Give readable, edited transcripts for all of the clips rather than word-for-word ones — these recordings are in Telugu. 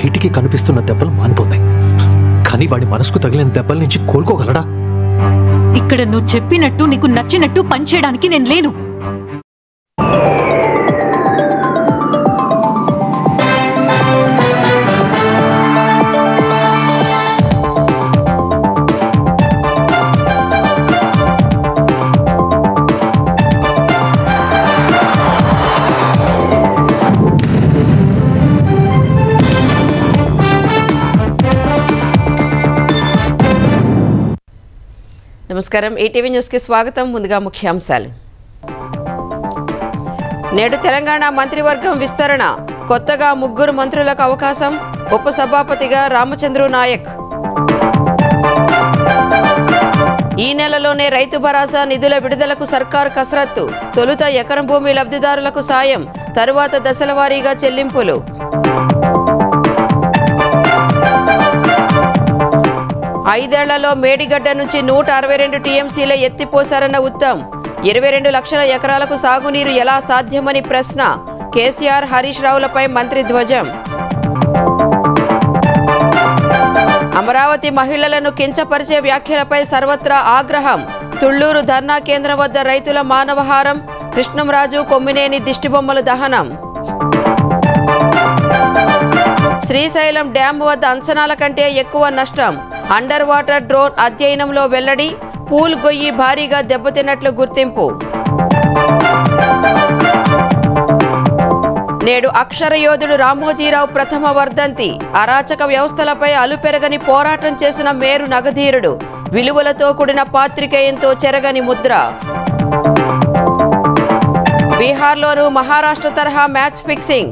బయటికి కనిపిస్తున్న దెబ్బలు మానిపోతాయి, కానీ వాడి మనసుకు తగిలిన దెబ్బల నుంచి కోలుకోగలడా? ఇక్కడ నువ్వు చెప్పినట్టు నీకు నచ్చినట్టు పనిచేయడానికి నేను లేను. నమస్కారం, ఈటీవీ న్యూస్కి స్వాగతం. ముందుగా ముఖ్యాంశాలు. నేడు తెలంగాణ మంత్రివర్గం విస్తరణ, కొత్తగా 3 మంత్రులకు అవకాశం. ఉపసభాపతిగా రామచంద్రు నాయక్. ఈ నెలలోనే రైతు భరోసా నిధుల విడుదలకు సర్కార్ కసరత్తు. తొలుత ఎకరం భూమి లబ్ధిదారులకు సాయం, తరువాత దశల వారీగా చెల్లింపులు. ఐదేళ్లలో మేడిగడ్డ నుంచి 162 టీఎంసీల ఎత్తిపోశారన్న ఉత్తమ్. 22 లక్షల ఎకరాలకు సాగునీరు ఎలా సాధ్యమని ప్రశ్న. కేసీఆర్, హరీష్ రావులపై మంత్రి ధ్వజం. అమరావతి మహిళలను కించపరిచే వ్యాఖ్యలపై సర్వత్రా ఆగ్రహం. తుళ్లూరు ధర్నా కేంద్రం వద్ద రైతుల మానవహారం. కృష్ణంరాజు, కొమ్మినేని దిష్టిబొమ్మల దహనం. శ్రీశైలం డ్యాం వద్ద అంచనాల కంటే ఎక్కువ నష్టం. అండర్ వాటర్ డ్రోన్ అధ్యయనంలో వెల్లడి. పూల్ గొయ్యి భారీగా దెబ్బతిన్నట్లు గుర్తింపు. నేడు అక్షర యోధుడు రామోజీరావు ప్రథమ వర్ధంతి. అరాచక వ్యవస్థలపై అలుపెరగని పోరాటం చేసిన మేరు నగధీరుడు. విలువలతో కూడిన పాత్రికేయంతో చెరగని ముద్ర. బీహార్లోనూ మహారాష్ట్ర తరహా మ్యాచ్ ఫిక్సింగ్.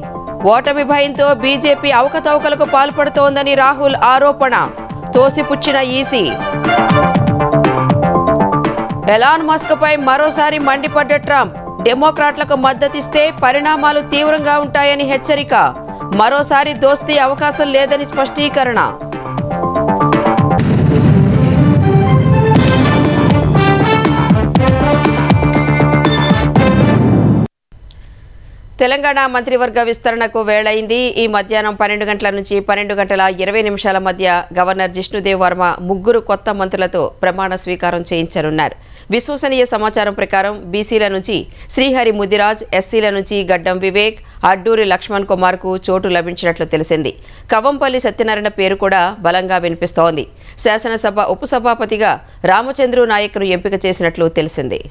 ఓటమి భయంతో బీజేపీ అవకతవకలకు పాల్పడుతోందని రాహుల్ ఆరోపణ. తోసిపుచ్చిన ఈసీ. ఎలాన్ మస్క్ పై మరోసారి మండిపడ్డ ట్రంప్. డెమోక్రాట్లకు మద్దతిస్తే పరిణామాలు తీవ్రంగా ఉంటాయని హెచ్చరిక. మరోసారి దోస్తీ అవకాశం లేదని స్పష్టీకరణ. తెలంగాణ మంత్రివర్గ విస్తరణకు వేళైంది. ఈ మధ్యాహ్నం 12 గంటల నుంచి 12 గంటల 20 నిమిషాల మధ్య గవర్నర్ జిష్ణుదేవ్ వర్మ 3 కొత్త మంత్రులతో ప్రమాణ స్వీకారం చేయించనున్నారు. విశ్వసనీయ సమాచారం ప్రకారం బీసీల నుంచి శ్రీహరి ముదిరాజ్, ఎస్సీల నుంచి గడ్డం వివేక్, అడ్డూరి లక్ష్మణ్ కుమార్కు చోటు లభించినట్లు తెలిసింది. కవంపల్లి సత్యనారాయణ పేరు కూడా బలంగా వినిపిస్తోంది. శాసనసభ ఉపసభాపతిగా రామచంద్రు నాయక్ను ఎంపిక చేసినట్లు తెలిసింది.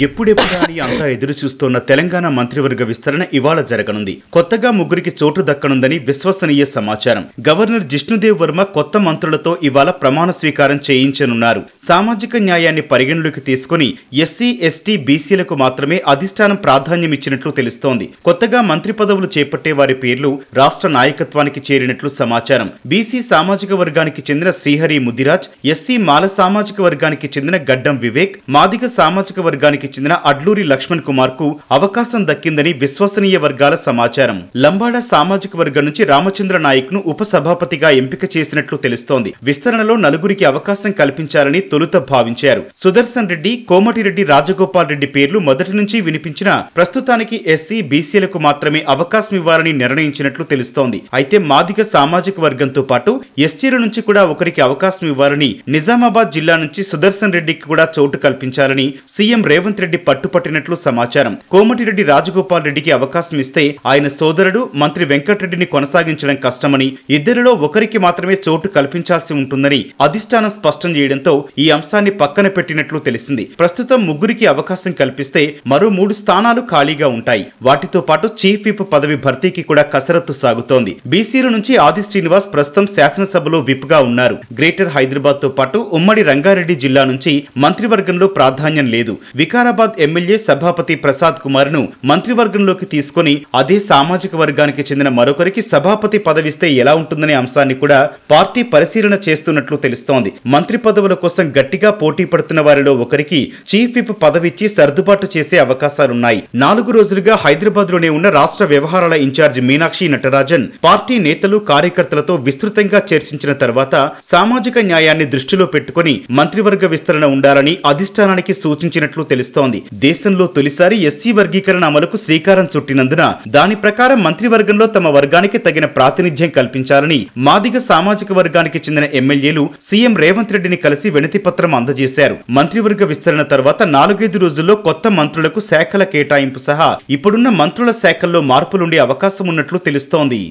ఎప్పుడెప్పుడా అని అంతా ఎదురు చూస్తోన్న తెలంగాణ మంత్రివర్గ విస్తరణ ఇవాళ జరగనుంది. కొత్తగా 3కి చోటు దక్కనుందని విశ్వసనీయ సమాచారం. గవర్నర్ జిష్ణుదేవ్ వర్మ కొత్త మంత్రులతో ఇవాళ ప్రమాణ స్వీకారం చేయించనున్నారు. సామాజిక న్యాయాన్ని పరిగణలోకి తీసుకుని ఎస్సీ, ఎస్టీ, బీసీలకు మాత్రమే అధిష్టానం ప్రాధాన్యమిచ్చినట్లు తెలుస్తోంది. కొత్తగా మంత్రి పదవులు చేపట్టే వారి పేర్లు రాష్ట్ర నాయకత్వానికి చేరినట్లు సమాచారం. బీసీ సామాజిక వర్గానికి చెందిన శ్రీహరి ముదిరాజ్, ఎస్సీ మాల సామాజిక వర్గానికి చెందిన గడ్డం వివేక్, మాదిగ సామాజిక వర్గానికి చెందిన అడ్లూరి లక్ష్మణ్ కుమార్ కు అవకాశం దక్కిందని విశ్వసనీయ వర్గాల సమాచారం. లంబాడ సామాజిక వర్గం నుంచి రామచంద్ర నాయక్ ను ఉపసభాపతిగా ఎంపిక చేసినట్లు తెలుస్తోంది. విస్తరణలో 4కి అవకాశం కల్పించాలని తొలుత భావించారు. సుదర్శన్ రెడ్డి, కోమటిరెడ్డి రాజగోపాల్ రెడ్డి పేర్లు మొదటి నుంచి వినిపించిన ప్రస్తుతానికి ఎస్సీ, బీసీలకు మాత్రమే అవకాశం ఇవ్వాలని నిర్ణయించినట్లు తెలుస్తోంది. అయితే మాదిగ సామాజిక వర్గంతో పాటు ఎస్టీల నుంచి కూడా ఒకరికి అవకాశం ఇవ్వాలని, నిజామాబాద్ జిల్లా నుంచి సుదర్శన్ రెడ్డికి కూడా చోటు కల్పించాలని సీఎం రేవంత్ రెడ్డి పట్టుపట్టినట్లు సమాచారం. కోమటిరెడ్డి రాజగోపాల్ రెడ్డికి అవకాశం ఇస్తే ఆయన సోదరుడు మంత్రి వెంకటరెడ్డిని కొనసాగించడం కష్టమని, ఇద్దరిలో ఒకరికి మాత్రమే చోటు కల్పించాల్సి ఉంటుందని అధిష్టానం స్పష్టం చేయడంతో ఈ అంశాన్ని పక్కన పెట్టినట్లు తెలిసింది. ప్రస్తుతం 3కి అవకాశం కల్పిస్తే మరో 3 స్థానాలు ఖాళీగా ఉంటాయి. వాటితో పాటు చీఫ్ విప్ పదవి భర్తీకి కూడా కసరత్తు సాగుతోంది. బీసీల నుంచి ఆది శ్రీనివాస్ ప్రస్తుతం శాసనసభలో విప్ గా ఉన్నారు. గ్రేటర్ హైదరాబాద్ తో పాటు ఉమ్మడి రంగారెడ్డి జిల్లా నుంచి మంత్రివర్గంలో ప్రాధాన్యం లేదు. వికారాబాద్ ఎమ్మెల్యే సభాపతి ప్రసాద్ కుమార్ ను మంత్రివర్గంలోకి తీసుకుని అదే సామాజిక వర్గానికి చెందిన మరొకరికి సభాపతి పదవిస్తే ఎలా ఉంటుందనే అంశాన్ని కూడా పార్టీ పరిశీలన చేస్తున్నట్లు తెలుస్తోంది. మంత్రి పదవుల కోసం గట్టిగా పోటీ పడుతున్న వారిలో ఒకరికి చీఫ్ విప్ పదవిచ్చి సర్దుబాటు చేసే అవకాశాలున్నాయి. 4 రోజులుగా హైదరాబాద్ లోనే ఉన్న రాష్ట్ర వ్యవహారాల ఇన్ఛార్జి మీనాక్షి నటరాజన్ పార్టీ నేతలు, కార్యకర్తలతో విస్తృతంగా చర్చించిన తర్వాత సామాజిక న్యాయాన్ని దృష్టిలో పెట్టుకుని మంత్రివర్గ విస్తరణ ఉండాలని అధిష్టానానికి సూచించినట్లు తెలుస్తోంది. తెలుస్తోంది. దేశంలో తొలిసారి ఎస్సీ వర్గీకరణ అమలుకు శ్రీకారం చుట్టినందున దాని ప్రకారం మంత్రివర్గంలో తమ వర్గానికి తగిన ప్రాతినిధ్యం కల్పించాలని మాదిగ సామాజిక వర్గానికి చెందిన ఎమ్మెల్యేలు సీఎం రేవంత్ రెడ్డిని కలిసి వినతి పత్రం అందజేశారు. మంత్రివర్గ విస్తరణ తర్వాత 4-5 రోజుల్లో కొత్త మంత్రులకు శాఖల కేటాయింపు సహా ఇప్పుడున్న మంత్రుల శాఖల్లో మార్పులుండే అవకాశం ఉన్నట్లు తెలుస్తోంది.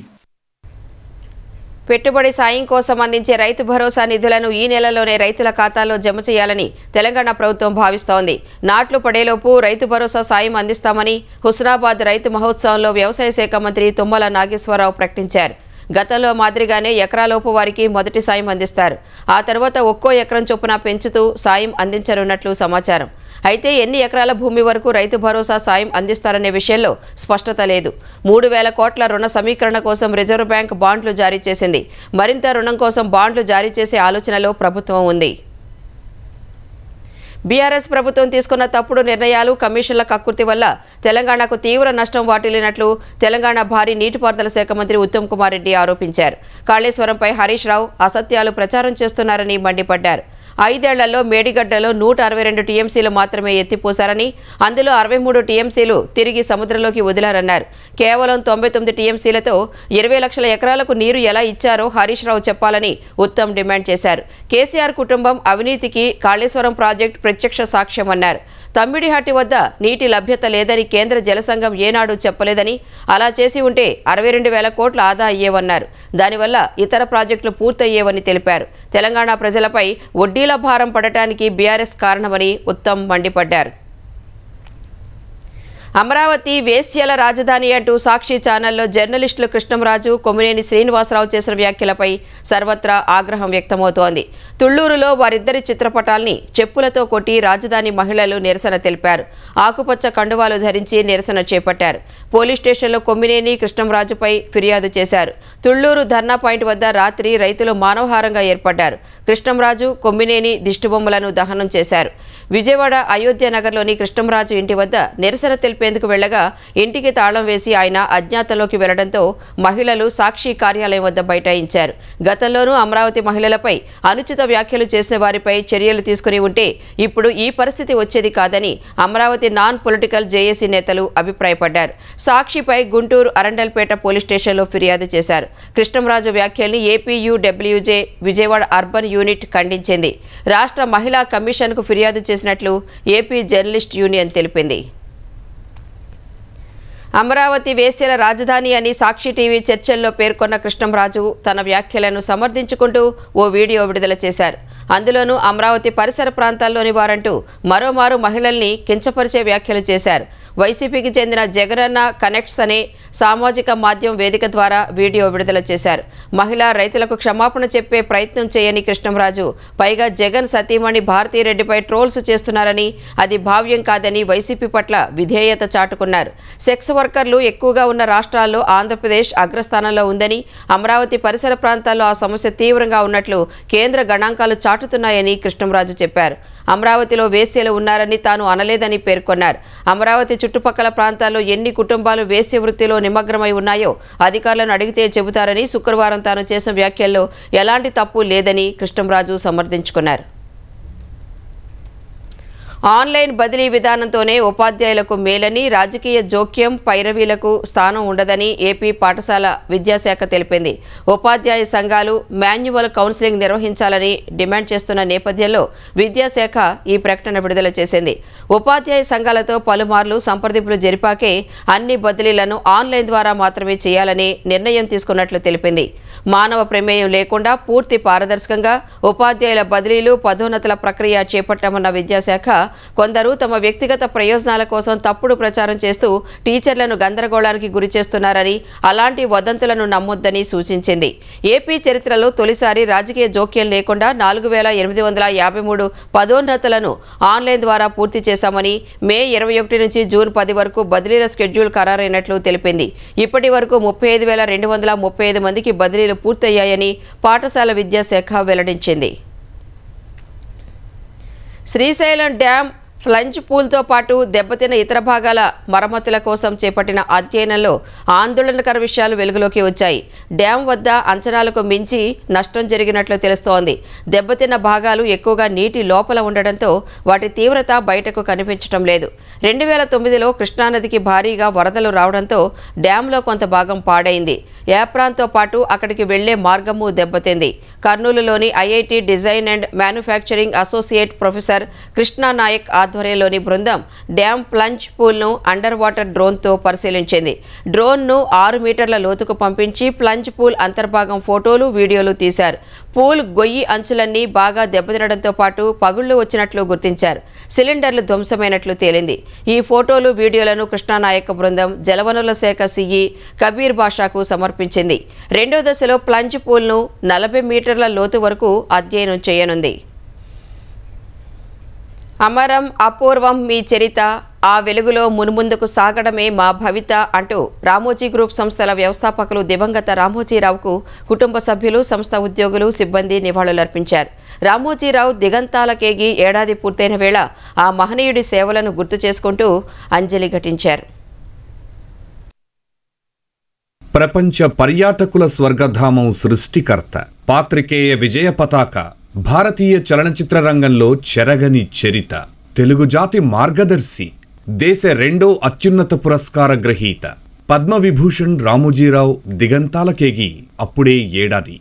పెట్టుబడి సాయం కోసం అందించే రైతు భరోసా నిధులను ఈ నెలలోనే రైతుల ఖాతాల్లో జమ చేయాలని తెలంగాణ ప్రభుత్వం భావిస్తోంది. నాట్లు పడేలోపు రైతు భరోసా సాయం అందిస్తామని హుస్నాబాద్ రైతు మహోత్సవంలో వ్యవసాయ శాఖ మంత్రి తుమ్మల నాగేశ్వరరావు ప్రకటించారు. గతంలో మాదిరిగానే ఎకరాలోపు వారికి మొదటి సాయం అందిస్తారు. ఆ తర్వాత ఒక్కో ఎకరం చొప్పున పెంచుతూ సాయం అందించనున్నట్లు సమాచారం. అయితే ఎన్ని ఎకరాల భూమి వరకు రైతు భరోసా సాయం అందిస్తారనే విషయంలో స్పష్టత లేదు. 3,000 కోట్ల రుణ సమీకరణ కోసం రిజర్వ్ బ్యాంక్ బాండ్లు జారీ చేసింది. మరింత రుణం కోసం బాండ్లు జారీ చేసే ఆలోచనలో ప్రభుత్వం ఉంది. బీఆర్ఎస్ ప్రభుత్వం తీసుకున్న తప్పుడు నిర్ణయాలు, కమిషన్ల కక్కుర్తి వల్ల తెలంగాణకు తీవ్ర నష్టం వాటిల్లినట్లు తెలంగాణ భారీ నీటిపారుదల శాఖ మంత్రి ఉత్తమ్ కుమార్ రెడ్డి ఆరోపించారు. కాళేశ్వరంపై హరీష్ రావు అసత్యాలు ప్రచారం చేస్తున్నారని మండిపడ్డారు. 5 ఏళ్లలో మేడిగడ్డలో 162 టీఎంసీలు మాత్రమే ఎత్తిపోశారని, అందులో 63 టీఎంసీలు తిరిగి సముద్రంలోకి వదిలారన్నారు. కేవలం 99 టీఎంసీలతో 20 లక్షల ఎకరాలకు నీరు ఎలా ఇచ్చారో హరీష్ రావు చెప్పాలని ఉత్తమ్ డిమాండ్ చేశారు. కేసీఆర్ కుటుంబం అవినీతికి కాళేశ్వరం ప్రాజెక్టు ప్రత్యక్ష సాక్ష్యమన్నారు. తమ్మిడిహట్టి వద్ద నీటి లభ్యత లేదని కేంద్ర జలసంఘం ఏనాడు చెప్పలేదని, అలా చేసి ఉంటే 62,000 కోట్ల ఆదా అయ్యేవన్నారు. దానివల్ల ఇతర ప్రాజెక్టులు పూర్తయ్యేవని తెలిపారు. తెలంగాణ ప్రజలపై వడ్డీల భారం పడటానికి బీఆర్ఎస్ కారణమని ఉత్తమ్ మండిపడ్డారు. అమరావతి వేశ్యల రాజధాని అంటూ సాక్షి ఛానల్లో జర్నలిస్టులు కృష్ణంరాజు, కొమ్మినేని శ్రీనివాసరావు చేసిన వ్యాఖ్యలపై సర్వత్రా ఆగ్రహం వ్యక్తమవుతోంది. తుళ్లూరులో వారిద్దరి చిత్రపటాల్ని చెప్పులతో కొట్టి రాజధాని మహిళలు నిరసన తెలిపారు. ఆకుపచ్చ కండువాలు ధరించి నిరసన చేపట్టారు. పోలీస్ స్టేషన్లో కొమ్మినేని, కృష్ణంరాజుపై ఫిర్యాదు చేశారు. తుళ్లూరు ధర్నా పాయింట్ వద్ద రాత్రి రైతులు మానవహారంగా ఏర్పడ్డారు. కృష్ణంరాజు, కొమ్మినేని దిష్టిబొమ్మలను దహనం చేశారు. విజయవాడ అయోధ్య నగర్లోని కృష్ణంరాజు ఇంటి వద్ద నిరసన తెలిపేందుకు వెళ్లగా ఇంటికి తాళం వేసి ఆయన అజ్ఞాతంలోకి వెళ్లడంతో మహిళలు సాక్షి కార్యాలయం వద్ద బైఠాయించారు. గతంలోనూ అమరావతి మహిళలపై అనుచిత వ్యాఖ్యలు చేసిన వారిపై చర్యలు తీసుకుని ఉంటే ఇప్పుడు ఈ పరిస్థితి వచ్చేది కాదని అమరావతి నాన్ పొలిటికల్ జేఏసీ నేతలు అభిప్రాయపడ్డారు. సాక్షిపై గుంటూరు అరండల్పేట పోలీస్ స్టేషన్లో ఫిర్యాదు చేశారు. కృష్ణంరాజు వ్యాఖ్యల్ని ఏపీయూడబ్ల్యూజే విజయవాడ అర్బన్ యూనిట్ ఖండించింది. రాష్ట్ర మహిళా కమిషన్కు ఫిర్యాదు చేసినట్లు ఏపీ జర్నలిస్ట్ యూనియన్ తెలిపింది. అమరావతి వేశ్యల రాజధాని అని సాక్షి టీవీ చర్చల్లో పేర్కొన్న కృష్ణంరాజు తన వ్యాఖ్యలను సమర్థించుకుంటూ ఓ వీడియో విడుదల చేశారు. అందులోనూ అమరావతి పరిసర ప్రాంతాల్లోని వారంటూ మరోమారు మహిళల్ని కించపరిచే వ్యాఖ్యలు చేశారు. వైసీపీకి చెందిన జగనన్న కనెక్ట్స్ అనే సామాజిక మాధ్యమం వేదిక ద్వారా వీడియో విడుదల చేశారు. మహిళా రైతులకు క్షమాపణ చెప్పే ప్రయత్నం చేయని కృష్ణంరాజు పైగా జగన్ సతీమణి భారతీరెడ్డిపై ట్రోల్స్ చేస్తున్నారని, అది భావ్యం కాదని వైసీపీ పట్ల విధేయత చాటుకున్నారు. సెక్స్ వర్కర్లు ఎక్కువగా ఉన్న రాష్ట్రాల్లో ఆంధ్రప్రదేశ్ అగ్రస్థానంలో ఉందని, అమరావతి పరిసర ప్రాంతాల్లో ఆ సమస్య తీవ్రంగా ఉన్నట్లు కేంద్ర గణాంకాలు చాటుతున్నాయని కృష్ణంరాజు చెప్పారు. అమరావతిలో వేశ్యలు ఉన్నారని తాను అనలేదని పేర్కొన్నారు. అమరావతి చుట్టుపక్కల ప్రాంతాల్లో ఎన్ని కుటుంబాలు వేశ్య వృత్తిలో నిమగ్నమై ఉన్నాయో అధికారులను అడిగితే చెబుతారని, శుక్రవారం తాను చేసిన వ్యాఖ్యల్లో ఎలాంటి తప్పు లేదని కృష్ణంరాజు సమర్థించుకున్నారు. ఆన్లైన్ బదిలీ విధానంతోనే ఉపాధ్యాయులకు మేలని, రాజకీయ జోక్యం, పైరవీలకు స్థానం ఉండదని ఏపీ పాఠశాల విద్యాశాఖ తెలిపింది. ఉపాధ్యాయ సంఘాలు మాన్యువల్ కౌన్సిలింగ్ నిర్వహించాలని డిమాండ్ చేస్తున్న నేపథ్యంలో విద్యాశాఖ ఈ ప్రకటన విడుదల చేసింది. ఉపాధ్యాయ సంఘాలతో పలుమార్లు సంప్రదింపులు జరిపాకే అన్ని బదిలీలను ఆన్లైన్ ద్వారా మాత్రమే చేయాలని నిర్ణయం తీసుకున్నట్లు తెలిపింది. మానవ ప్రమేయం లేకుండా పూర్తి పారదర్శకంగా ఉపాధ్యాయుల బదిలీలు, పదోన్నతుల ప్రక్రియ చేపట్టామన్న విద్యాశాఖ కొందరు తమ వ్యక్తిగత ప్రయోజనాల కోసం తప్పుడు ప్రచారం చేస్తూ టీచర్లను గందరగోళానికి గురి చేస్తున్నారని, అలాంటి వదంతులను నమ్మొద్దని సూచించింది. ఏపీ చరిత్రలో తొలిసారి రాజకీయ జోక్యం లేకుండా 4,853 పదోన్నతులను ఆన్లైన్ ద్వారా పూర్తి చేశామని, మే 21 నుంచి జూన్ 10 వరకు బదిలీల షెడ్యూల్ ఖరారైనట్లు తెలిపింది. ఇప్పటి వరకు 35,235 మందికి బదిలీలు పూర్తయ్యాయని పాఠశాల విద్యాశాఖ వెల్లడించింది. శ్రీశైలం డ్యాం ఫ్లంజ్ పూల్తో పాటు దెబ్బతిన్న ఇతర భాగాల మరమ్మతుల కోసం చేపట్టిన అధ్యయనంలో ఆందోళనకర విషయాలు వెలుగులోకి వచ్చాయి. డ్యాం వద్ద అంచనాలకు మించి నష్టం జరిగినట్లు తెలుస్తోంది. దెబ్బతిన్న భాగాలు ఎక్కువగా నీటి లోపల ఉండడంతో వాటి తీవ్రత బయటకు కనిపించడం లేదు. 2009లో కృష్ణానదికి భారీగా వరదలు రావడంతో డ్యాంలో కొంత భాగం పాడైంది. యాప్రాన్తో పాటు అక్కడికి వెళ్లే మార్గము దెబ్బతింది. కర్నూలులోని IIT design and manufacturing associate professor Krishna Nayak ఆధ్వర్యంలోని బృందం డ్యాం ప్లంజ్ పూల్ను అండర్ వాటర్ డ్రోన్తో పరిశీలించింది. డ్రోన్ను 6 మీటర్ల లోతుకు పంపించి ప్లంజ్ పూల్ అంతర్భాగం ఫోటోలు, వీడియోలు తీశారు. పూల్ గొయ్యి అంచులన్నీ బాగా దెబ్బతినడంతో పాటు పగుళ్లు వచ్చినట్లు గుర్తించారు. సిలిండర్లు ధ్వంసమైనట్లు తేలింది. ఈ ఫోటోలు, వీడియోలను కృష్ణానాయక్ బృందం జలవనరుల శాఖ సిఈ కబీర్ బాషాకు సమర్పించింది. రెండో దశలో ప్లంజ్ పూల్ను 40 మీటర్ల లోతు వరకు అధ్యయనం చేయనుంది. అమరం అపూర్వం మీ చరిత, ఆ వెలుగులో మున్ముందుకు సాగడమే మా భవిత అంటూ రామోజీ గ్రూప్ సంస్థల వ్యవస్థాపకులు దివంగత రామోజీరావుకు కుటుంబ సభ్యులు, సంస్థ ఉద్యోగులు, సిబ్బంది నివాళులర్పించారు. రామోజీరావు దిగంతాలకేగి ఏడాది పూర్తయిన వేళ ఆ మహనీయుడి సేవలను గుర్తు చేసుకుంటూ అంజలి ఘటించారు. ప్రపంచ పర్యాటకుల స్వర్గధామం సృష్టికర్త, పాత్రికేయ విజయ పతాక, భారతీయ చలనచిత్ర రంగంలో చెరగని చరిత, తెలుగు జాతి మార్గదర్శి, దేశ 2వ అత్యున్నత పురస్కార గ్రహీత పద్మవిభూషణ్ రామోజీరావు దిగంతాలకేగి అప్పుడే ఏడాది.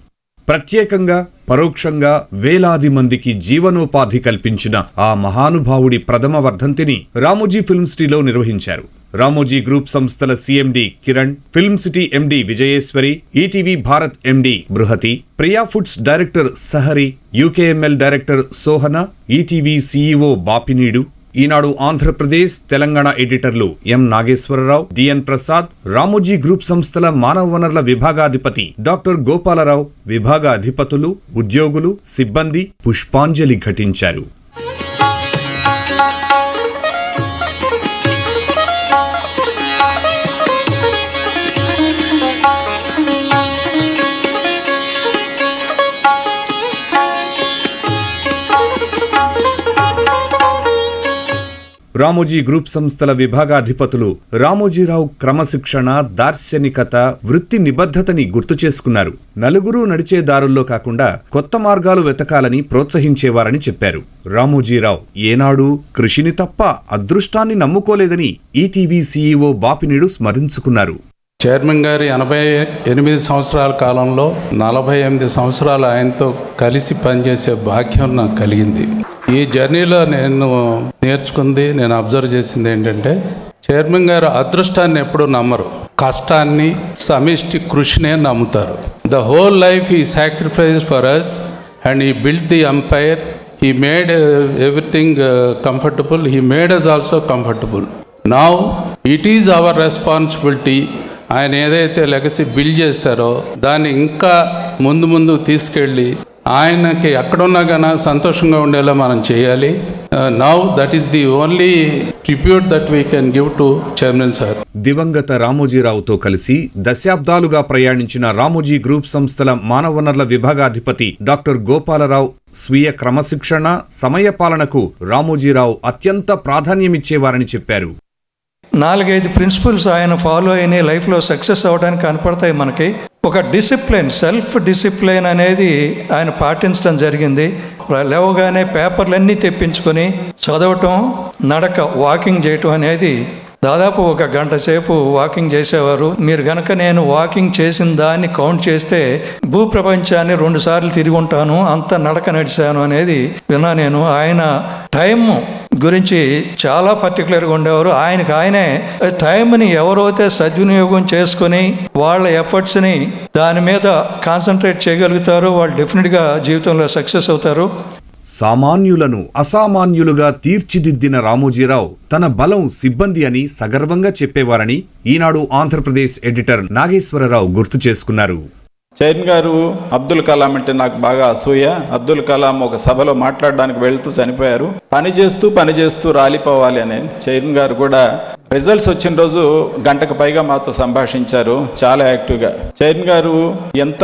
ప్రత్యేకంగా, పరోక్షంగా వేలాది మందికి జీవనోపాధి కల్పించిన ఆ మహానుభావుడి ప్రథమ వర్ధంతిని రామోజీ ఫిల్మ్ సిటీలో నిర్వహించారు. రామోజీ గ్రూప్ సంస్థల CMD Kiran, film city MD Vijayeshwari, ETV Bharat MD Bruhathi, Priya foods director Sahari, UKML director Sohana, ETV CEO Bapineedu, Eenadu Andhra Pradesh, Telangana ఎడిటర్లు M Nageswara Rao, DN Prasad, Ramoji group సంస్థల మానవ వనరుల విభాగాధిపతి డాక్టర్ గోపాలరావు, విభాగ అధిపతులు, ఉద్యోగులు, సిబ్బంది పుష్పాంజలి ఘటించారు. రామోజీ గ్రూప్ సంస్థల విభాగాధిపతులు రామోజీరావు క్రమశిక్షణ, దార్శనికత, వృత్తి నిబద్ధతని గుర్తు చేసుకున్నారు. నలుగురు నడిచే దారుల్లో కాకుండా కొత్త మార్గాలు వెతకాలని ప్రోత్సహించేవారని చెప్పారు. రామోజీరావు ఏనాడు కృషిని తప్ప అదృష్టాన్ని నమ్ముకోలేదని ఈటీవీ సీఈఓ బాపినీడు స్మరించుకున్నారు. చైర్మన్ గారి 88 సంవత్సరాల కాలంలో 48 సంవత్సరాలు ఆయనతో కలిసి పనిచేసే భాగ్యం నాకు కలిగింది. ఈ జర్నీలో నేను నేర్చుకుంది, నేను అబ్జర్వ్ చేసింది ఏంటంటే, చైర్మన్ గారు అదృష్టాన్ని ఎప్పుడు నమ్మరు, కష్టాన్ని, సమిష్టి కృషినే నమ్ముతారు. The whole life he sacrifice for us and he build the empire. He made everything comfortable. He made us also comfortable. Now it is our responsibility. ఆయన ఏదైతే లెగసీ బిల్డ్ చేశారో దాన్ని ఇంకా ముందు తీసుకెళ్ళి ఆయనకి ఎక్కడున్నా కానీ సంతోషంగా ఉండేలా మనం చేయాలి. Now that is the only tribute that we can give to chairman sir. దివంగత రామోజీరావుతో కలిసి దశాబ్దాలుగా ప్రయాణించిన రామోజీ గ్రూప్ సంస్థల మానవ వనరుల విభాగాధిపతి డాక్టర్ గోపాలరావు స్వీయ క్రమశిక్షణ, సమయపాలనకు రామోజీరావు అత్యంత ప్రాధాన్యమిచ్చేవారని చెప్పారు. 4-5 ప్రిన్సిపల్స్ ఆయన ఫాలో అయిన లైఫ్లో సక్సెస్ అవ్వడానికి కనపడతాయి మనకి. ఒక డిసిప్లిన్, సెల్ఫ్ డిసిప్లిన్ అనేది ఆయన పాటించడం జరిగింది. లేవగానే పేపర్లన్నీ తెప్పించుకొని చదవటం, నడక, వాకింగ్ చేయటం అనేది దాదాపు 1 గంట సేపు వాకింగ్ చేసేవారు. మీరు గనక నేను వాకింగ్ చేసిన దాన్ని కౌంట్ చేస్తే భూప్రపంచాన్ని 2 సార్లు తిరిగి ఉంటాను, అంత నడక నడిచాను అనేది విన్నా నేను. ఆయన టైం గురించి చాలా పర్టికులర్గా ఉండేవారు. ఆయనే టైంని ఎవరైతే సద్వినియోగం చేసుకుని వాళ్ళ ఎఫర్ట్స్ని దాని మీద కాన్సన్ట్రేట్ చేయగలుగుతారో వాళ్ళు డెఫినెట్గా జీవితంలో సక్సెస్ అవుతారు. సామాన్యులను అసామాన్యులుగా తీర్చిదిద్దిన రామోజీరావు తన బలం సిబ్బంది అని సగర్వంగా చెప్పేవారని ఈనాడు ఆంధ్రప్రదేశ్ ఎడిటర్ నాగేశ్వరరావు గుర్తు చేసుకున్నారు. చైర్మన్ గారు అబ్దుల్ కలాం అంటే నాకు బాగా అసూయ. అబ్దుల్ కలాం ఒక సభలో మాట్లాడడానికి వెళ్తూ చనిపోయారు. పని చేస్తూ రాలిపోవాలి అని చైర్మన్ గారు కూడా రిజల్ట్స్ వచ్చిన రోజు గంటకు పైగా మాతో సంభాషించారు, చాలా యాక్టివ్గా. చైర్మన్ గారు ఎంత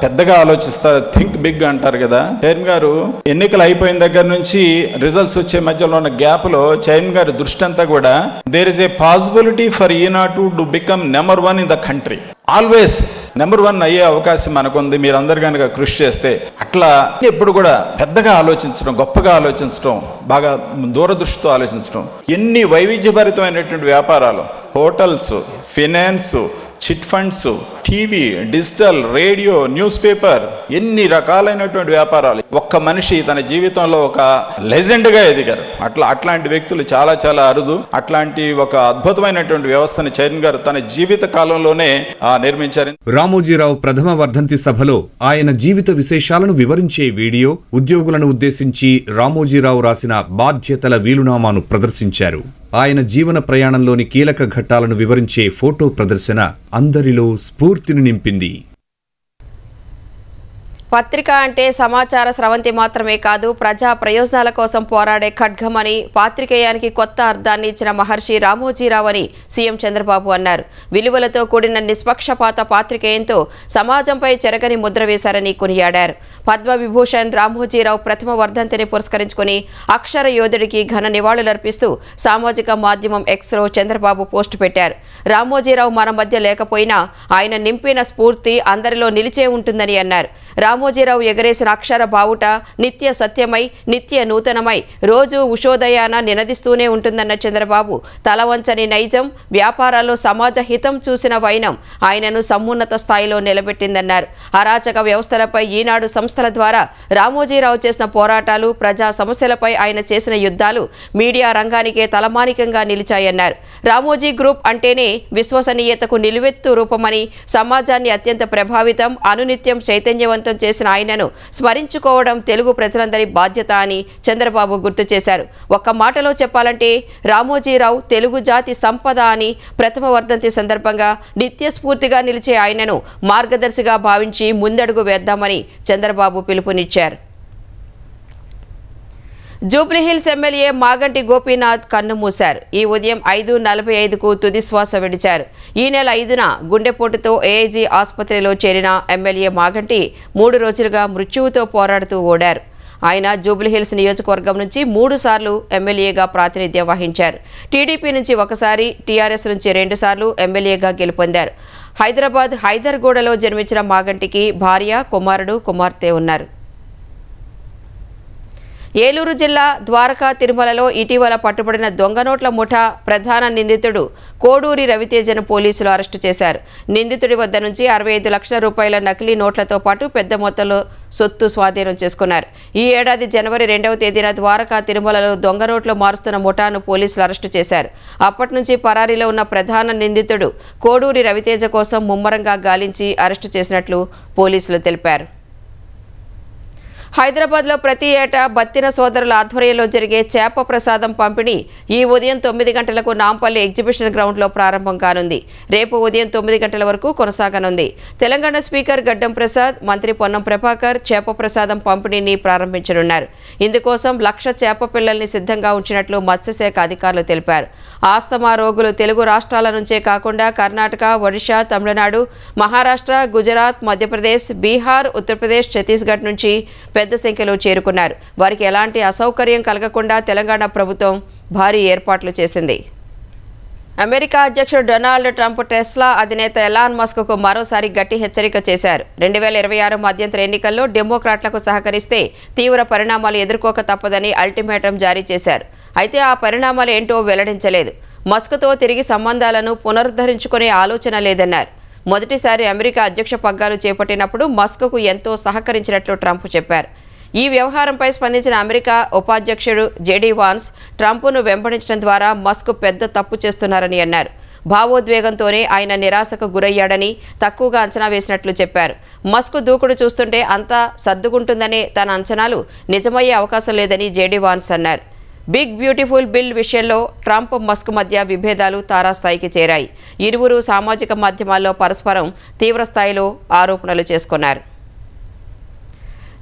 పెద్దగా ఆలోచిస్తారు, థింక్ బిగ్ అంటారు కదా. చైర్మన్ గారు ఎన్నికలు అయిపోయిన దగ్గర నుంచి రిజల్ట్స్ వచ్చే మధ్యలో ఉన్న గ్యాప్ లో చైర్మన్ గారి దృష్టి అంతా కూడా there is a possibility for Eenadu to become number 1 in the country. Always number 1 అయ్యే అవకాశం మనకుంది, మీరందరు కనుక కృషి చేస్తే. అట్లా ఎప్పుడు కూడా పెద్దగా ఆలోచించడం, గొప్పగా ఆలోచించడం, బాగా దూరదృష్టితో ఆలోచించడం. ఎన్ని వైవిధ్యభరితమైనటువంటి వ్యాపారాలు, hotels, finance, chit funds, TV, digital, radio, news paper, ఎన్ని రకాలైనటువంటి వ్యాపారాలు. ఒక్క మనిషి తన జీవితంలో ఒక లెజెండ్గా ఎదిగారు. అట్లాంటి వ్యక్తులు చాలా చాలా అరుదు. అట్లాంటి ఒక అద్భుతమైనటువంటి వ్యవస్థని చైర్మన్ గారు తన జీవిత కాలంలోనే నిర్మించారు. రామోజీరావు ప్రథమ వర్ధంతి సభలో ఆయన జీవిత విశేషాలను వివరించే వీడియో, ఉద్యోగులను ఉద్దేశించి రామోజీరావు రాసిన బాధ్యతల వీలునామాను ప్రదర్శించారు. ఆయన జీవన ప్రయాణంలోని కీలక ఘట్టాలను వివరించే ఫోటో ప్రదర్శన అందరిలో స్ఫూర్తిని నింపింది. పత్రిక అంటే సమాచార స్రవంతి మాత్రమే కాదు, ప్రజా ప్రయోజనాల కోసం పోరాడే ఖడ్గమని, పాత్రికేయానికి కొత్త అర్థాన్ని ఇచ్చిన మహర్షి రామోజీరావు అని సీఎం చంద్రబాబు అన్నారు. విలువలతో కూడిన నిష్పక్షపాత పాత్రికేయంతో సమాజంపై చెరగని ముద్ర వేశారని కొనియాడారు. పద్మవిభూషణ్ రామోజీరావు ప్రథమ వర్ధంతిని పురస్కరించుకుని అక్షర యోధుడికి ఘన నివాళులర్పిస్తూ సామాజిక మాధ్యమం ఎక్స్లో చంద్రబాబు పోస్టు పెట్టారు. రామోజీరావు మన మధ్య లేకపోయినా ఆయన నింపిన స్ఫూర్తి అందరిలో నిలిచే ఉంటుందని అన్నారు. రామోజీరావు ఎగరేసిన అక్షర బావుట నిత్య సత్యమై, నిత్య నూతనమై, రోజు ఉషోదయాన నినదిస్తూనే ఉంటుందన్న చంద్రబాబు, తలవంచని నైజం, వ్యాపారాల్లో సమాజ హితం చూసిన వైనం ఆయనను సమున్నత స్థాయిలో నిలబెట్టిందన్నారు. అరాచక వ్యవస్థలపై ఈనాడు సంస్థల ద్వారా రామోజీరావు చేసిన పోరాటాలు, ప్రజా సమస్యలపై ఆయన చేసిన యుద్ధాలు మీడియా రంగానికే తలమానికంగా నిలిచాయన్నారు. రామోజీ గ్రూప్ అంటేనే విశ్వసనీయతకు నిలువెత్తు రూపమని, సమాజాన్ని అత్యంత ప్రభావితం, అనునిత్యం చైతన్యవంతం చేసిన ఆయనను స్మరించుకోవడం తెలుగు ప్రజలందరి బాధ్యత అని చంద్రబాబు గుర్తు చేశారు. ఒక్క మాటలో చెప్పాలంటే రామోజీరావు తెలుగు జాతి సంపద అని, ప్రథమ వర్ధంతి సందర్భంగా నిత్యస్ఫూర్తిగా నిలిచే ఆయనను మార్గదర్శిగా భావించి ముందడుగు వేద్దామని చంద్రబాబు పిలుపునిచ్చారు. జూబ్లీహిల్స్ ఎమ్మెల్యే మాగంటి గోపీనాథ్ కన్నుమూశారు. ఈ ఉదయం 5:45కు తుది శ్వాస విడిచారు. ఈ నెల 5న గుండెపోటుతో ఏఐజీ ఆసుపత్రిలో చేరిన ఎమ్మెల్యే మాగంటి 3 రోజులుగా మృత్యువుతో పోరాడుతూ ఓడారు. ఆయన జూబ్లీహిల్స్ నియోజకవర్గం నుంచి 3 సార్లు ఎమ్మెల్యేగా ప్రాతినిధ్యం వహించారు. టీడీపీ నుంచి 1 సారి, టీఆర్ఎస్ నుంచి 2 సార్లు ఎమ్మెల్యేగా గెలుపొందారు. హైదరాబాద్ హైదర్గూడలో జన్మించిన మాగంటికి భార్య, కుమారుడు, కుమార్తె ఉన్నారు. ఏలూరు జిల్లా ద్వారకా తిరుమలలో ఇటీవల పట్టుబడిన దొంగ నోట్ల ముఠా ప్రధాన నిందితుడు కోడూరి రవితేజను పోలీసులు అరెస్టు చేశారు. నిందితుడి వద్ద నుంచి 65 లక్షల రూపాయల నకిలీ నోట్లతో పాటు పెద్ద మొత్తంలో సొత్తు స్వాధీనం చేసుకున్నారు. ఈ ఏడాది జనవరి 2వ తేదీన ద్వారకా తిరుమలలో దొంగ నోట్లు మారుస్తున్న ముఠాను పోలీసులు అరెస్టు చేశారు. అప్పటి నుంచి పరారీలో ఉన్న ప్రధాన నిందితుడు కోడూరి రవితేజ కోసం ముమ్మరంగా గాలించి అరెస్టు చేసినట్లు పోలీసులు తెలిపారు. హైదరాబాద్లో ప్రతి ఏటా బత్తిన సోదరుల ఆధ్వర్యంలో జరిగే చేప ప్రసాదం పంపిణీ ఈ ఉదయం 9 గంటలకు నాంపల్లి ఎగ్జిబిషన్ గ్రౌండ్లో ప్రారంభం కానుంది. రేపు ఉదయం 9 గంటల వరకు కొనసాగనుంది. తెలంగాణ స్పీకర్ గడ్డం ప్రసాద్, మంత్రి పొన్నం ప్రభాకర్ చేప ప్రసాదం పంపిణీని ప్రారంభించనున్నారు. ఇందుకోసం 1,00,000 చేప పిల్లల్ని సిద్ధంగా ఉంచినట్లు మత్స్యశాఖ అధికారులు తెలిపారు. ఆస్తమా రోగులు తెలుగు రాష్ట్రాల నుంచే కాకుండా కర్ణాటక, ఒడిషా, తమిళనాడు, మహారాష్ట్ర, గుజరాత్, మధ్యప్రదేశ్, బీహార్, ఉత్తరప్రదేశ్, ఛత్తీస్గఢ్ నుంచి పెద్ద సంఖ్యలో చేరుకున్నారు. వారికి ఎలాంటి అసౌకర్యం కలగకుండా తెలంగాణ ప్రభుత్వం భారీ ఏర్పాట్లు చేసింది. అమెరికా అధ్యక్షుడు డొనాల్డ్ ట్రంప్ టెస్లా అధినేత ఎలాన్ మస్క్కు మరోసారి గట్టి హెచ్చరిక చేశారు. 2026 మధ్యంతర ఎన్నికల్లో డెమోక్రాట్లకు సహకరిస్తే తీవ్ర పరిణామాలు ఎదుర్కోక తప్పదని అల్టిమేటం జారీ చేశారు. అయితే ఆ పరిణామాలు ఏంటో వెల్లడించలేదు. మస్క్తో తిరిగి సంబంధాలను పునరుద్ధరించుకునే ఆలోచన లేదన్నారు. మొదటిసారి అమెరికా అధ్యక్ష పగ్గాలు చేపట్టినప్పుడు మస్క్కు ఎంతో సహకరించినట్లు ట్రంప్ చెప్పారు. ఈ వ్యవహారంపై స్పందించిన అమెరికా ఉపాధ్యక్షుడు జేడీ వాన్స్ ట్రంప్ను వెంబడించడం ద్వారా మస్క్ పెద్ద తప్పు చేస్తున్నారని అన్నారు. భావోద్వేగంతోనే ఆయన నిరాశకు గురయ్యాడని, తక్కువగా అంచనా వేసినట్లు చెప్పారు. మస్క్ దూకుడు చూస్తుంటే అంతా సర్దుకుంటుందనే తన అంచనాలు నిజమయ్యే అవకాశం లేదని జేడీ వాన్స్ అన్నారు. బిగ్ బ్యూటిఫుల్ బిల్ విషయంలో ట్రంప్, మస్క్ మధ్య విభేదాలు తారాస్థాయికి చేరాయి. ఇరువురు సామాజిక మాధ్యమాల్లో పరస్పరం తీవ్రస్థాయిలో ఆరోపణలు చేసుకున్నారు.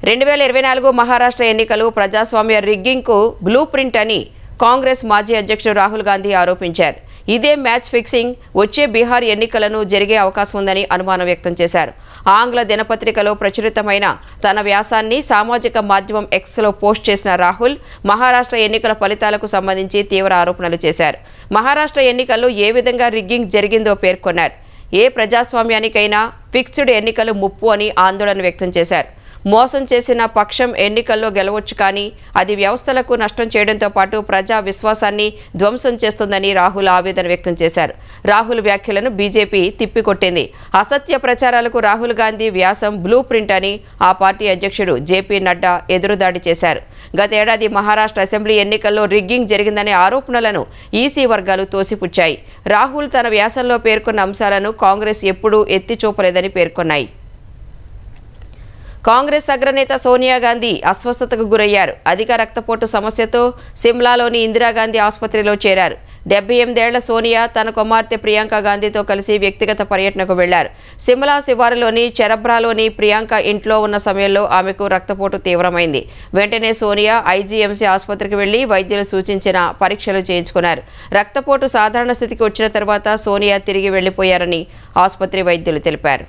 2024 మహారాష్ట్ర ఎన్నికలు ప్రజాస్వామ్య రిగ్గింగ్కు బ్లూ ప్రింట్ అని కాంగ్రెస్ మాజీ అధ్యక్షుడు రాహుల్ గాంధీ ఆరోపించారు. ఇదే మ్యాచ్ ఫిక్సింగ్ వచ్చే బీహార్ ఎన్నికలను జరిగే అవకాశం ఉందని అనుమానం వ్యక్తం చేశారు. ఆంగ్ల దినపత్రికలో ప్రచురితమైన తన వ్యాసాన్ని సామాజిక మాధ్యమం ఎక్స్లో పోస్ట్ చేసిన రాహుల్ మహారాష్ట్ర ఎన్నికల ఫలితాలకు సంబంధించి తీవ్ర ఆరోపణలు చేశారు. మహారాష్ట్ర ఎన్నికల్లో ఏ విధంగా రిగ్గింగ్ జరిగిందో పేర్కొన్నారు. ఏ ప్రజాస్వామ్యానికైనా ఫిక్స్డ్ ఎన్నికలు ముప్పు అని ఆందోళన వ్యక్తం చేశారు. మోసం చేసిన పక్షం ఎన్నికల్లో గెలవచ్చు, కానీ అది వ్యవస్థలకు నష్టం చేయడంతో పాటు ప్రజా విశ్వాసాన్ని ధ్వంసం చేస్తుందని రాహుల్ ఆవేదన వ్యక్తం చేశారు. రాహుల్ వ్యాఖ్యలను బీజేపీ తిప్పికొట్టింది. అసత్య ప్రచారాలకు రాహుల్ గాంధీ వ్యాసం బ్లూ ప్రింట్ అని ఆ పార్టీ అధ్యక్షుడు జేపీ నడ్డా ఎదురుదాడి చేశారు. గతేడాది మహారాష్ట్ర అసెంబ్లీ ఎన్నికల్లో రిగ్గింగ్ జరిగిందనే ఆరోపణలను ఈసీ వర్గాలు తోసిపుచ్చాయి. రాహుల్ తన వ్యాసంలో పేర్కొన్న అంశాలను కాంగ్రెస్ ఎప్పుడూ ఎత్తి చూపలేదని పేర్కొన్నాయి. కాంగ్రెస్ అగ్రనేత సోనియా గాంధీ అస్వస్థతకు గురయ్యారు. అధిక రక్తపోటు సమస్యతో సిమ్లాలోని ఇందిరాగాంధీ ఆసుపత్రిలో చేరారు. 78 ఏళ్ల సోనియా తన కుమార్తె ప్రియాంక గాంధీతో కలిసి వ్యక్తిగత పర్యటనకు వెళ్లారు. సిమ్లా శివారులోని చెరబ్రాలోని ప్రియాంక ఇంట్లో ఉన్న సమయంలో ఆమెకు రక్తపోటు తీవ్రమైంది. వెంటనే సోనియా ఐజీఎంసీ ఆసుపత్రికి వెళ్లి వైద్యులు సూచించిన పరీక్షలు చేయించుకున్నారు. రక్తపోటు సాధారణ స్థితికి వచ్చిన తర్వాత సోనియా తిరిగి వెళ్లిపోయారని ఆసుపత్రి వైద్యులు తెలిపారు.